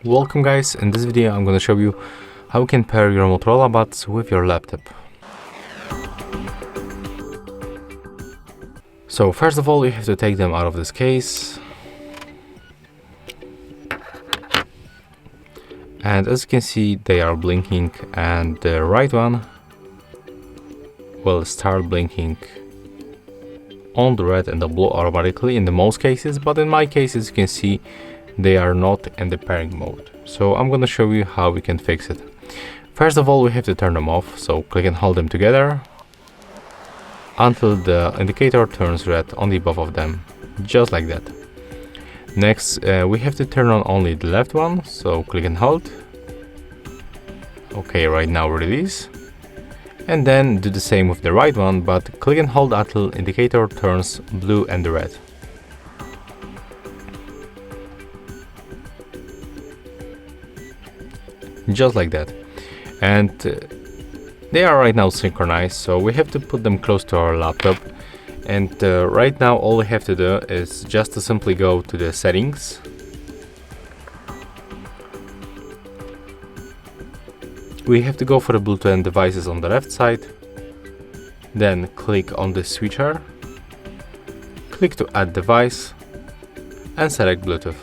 Welcome guys, in this video I'm going to show you how you can pair your Motorola Buds with your laptop. So first of all you have to take them out of this case. And as you can see they are blinking, and the right one will start blinking on the red and the blue automatically in the most cases, but in my case as you can see they are not in the pairing mode. So I'm going to show you how we can fix it. First of all we have to turn them off, so click and hold them together until the indicator turns red on the above of them, just like that. Next we have to turn on only the left one, so click and hold. Okay, right now release. And then do the same with the right one, but click and hold until indicator turns blue and red. Just like that. And they are right now synchronized, so we have to put them close to our laptop. And right now all we have to do is just to simply go to the settings. We have to go for the Bluetooth and devices on the left side. Then click on the switcher. Click to add device and select Bluetooth.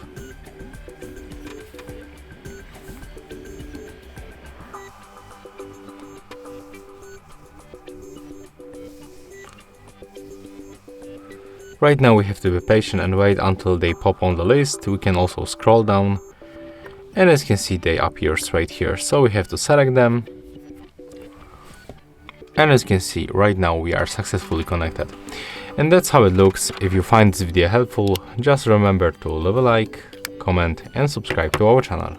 Right now we have to be patient and wait until they pop on the list. We can also scroll down, and as you can see they appear right here, so we have to select them. And as you can see right now we are successfully connected. And that's how it looks. If you find this video helpful, just remember to leave a like, comment and subscribe to our channel.